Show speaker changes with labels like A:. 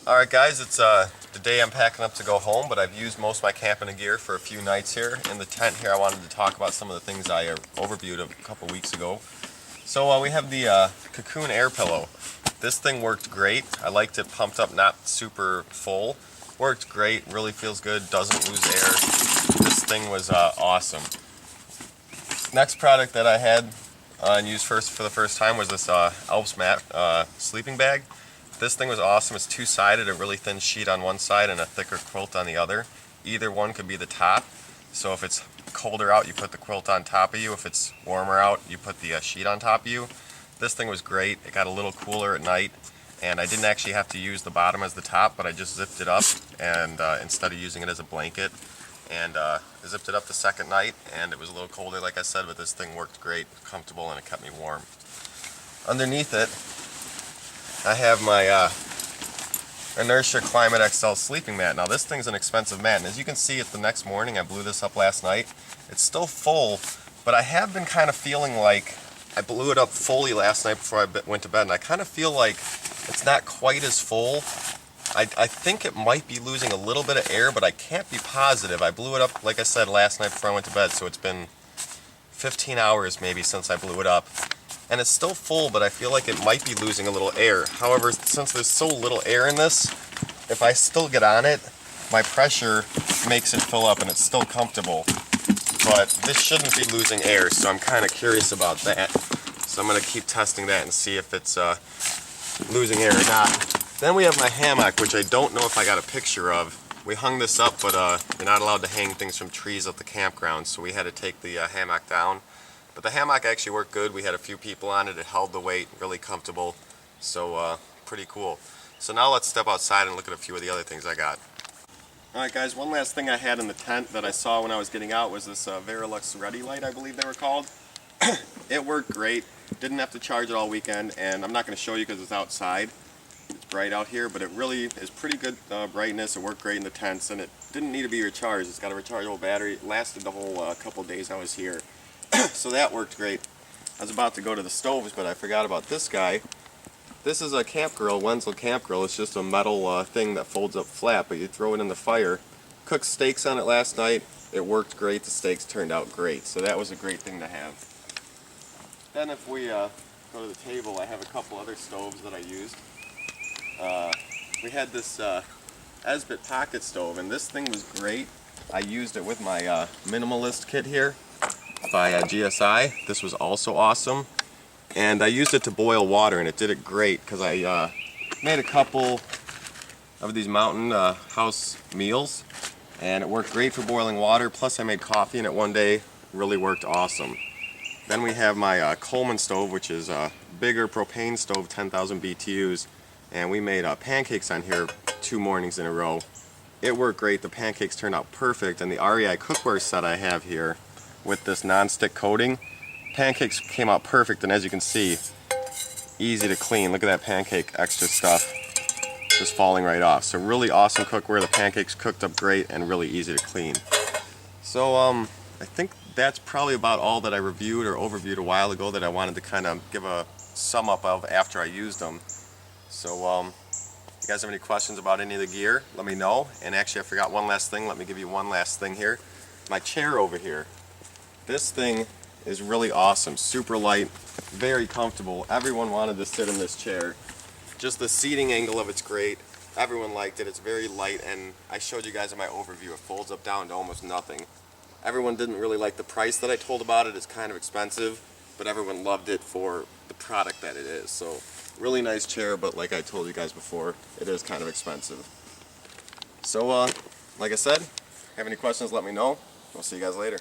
A: Alright guys, it's the day I'm packing up to go home, but I've used most of my camping gear for a few nights here. In the tent here, I wanted to talk about some of the things I overviewed a couple weeks ago. So we have the Cocoon air pillow. This thing worked great. I liked it pumped up, not super full. Worked great, really feels good, doesn't lose air. This thing was awesome. Next product that I had and used for the first time was this Alps mat sleeping bag. This thing was awesome. It's two-sided, a really thin sheet on one side and a thicker quilt on the other. Either one could be the top. So if it's colder out, you put the quilt on top of you. If it's warmer out, you put the sheet on top of you. This thing was great. It got a little cooler at night, and I didn't actually have to use the bottom as the top, but I just zipped it up and instead of using it as a blanket. And I zipped it up the second night, and it was a little colder, like I said, but this thing worked great, comfortable, and it kept me warm. Underneath it, I have my Inertia Climate XL sleeping mat. Now this thing's an expensive mat, and as you can see the next morning, I blew this up last night. It's still full, but I have been kind of feeling like I blew it up fully last night before I went to bed, and I kind of feel like it's not quite as full. I think it might be losing a little bit of air, but I can't be positive. I blew it up, like I said, last night before I went to bed, so it's been 15 hours maybe since I blew it up. And it's still full, but I feel like it might be losing a little air. However, since there's so little air in this, if I still get on it, my pressure makes it fill up and it's still comfortable. But this shouldn't be losing air, so I'm kind of curious about that. So I'm going to keep testing that and see if it's losing air or not. Then we have my hammock, which I don't know if I got a picture of. We hung this up, but you're not allowed to hang things from trees at the campground, so we had to take the hammock down. But the hammock actually worked good. We had a few people on it. It held the weight, really comfortable. So pretty cool. So now let's step outside and look at a few of the other things I got. Alright guys, one last thing I had in the tent that I saw when I was getting out was this Verilux Ready Light, I believe they were called. It worked great. Didn't have to charge it all weekend, and I'm not going to show you because it's outside. It's bright out here, but it really is pretty good brightness. It worked great in the tents, and it didn't need to be recharged. It's got a rechargeable battery. It lasted the whole couple days I was here. So that worked great. I was about to go to the stoves, but I forgot about this guy. This is a camp grill, Wenzel camp grill. It's just a metal thing that folds up flat, but you throw it in the fire. Cooked steaks on it last night. It worked great. The steaks turned out great, so that was a great thing to have. Then if we go to the table, I have a couple other stoves that I used. We had this esbit pocket stove, and this thing was great. I used it with my minimalist kit here by GSI. This was also awesome, and I used it to boil water, and it did it great because I made a couple of these mountain house meals, and it worked great for boiling water. Plus I made coffee in it one day. Really worked awesome. Then we have my Coleman stove, which is a bigger propane stove, 10,000 BTUs, and we made pancakes on here 2 mornings in a row. It worked great. The pancakes turned out perfect, and the REI cookware set I have here with this non-stick coating, pancakes came out perfect, and as you can see, easy to clean. Look at that pancake extra stuff just falling right off. So really awesome cookware. The pancakes cooked up great and really easy to clean. So I think that's probably about all that I reviewed or overviewed a while ago that I wanted to kind of give a sum up of after I used them. So if you guys have any questions about any of the gear, let me know. And actually I forgot one last thing. Let me give you one last thing here. My chair over here. This thing is really awesome, super light, very comfortable. Everyone wanted to sit in this chair. Just the seating angle of it's great. Everyone liked it. It's very light, and I showed you guys in my overview. It folds up down to almost nothing. Everyone didn't really like the price that I told about it. It's kind of expensive, but everyone loved it for the product that it is. So really nice chair, but like I told you guys before, it is kind of expensive. So like I said, have any questions, let me know. We'll see you guys later.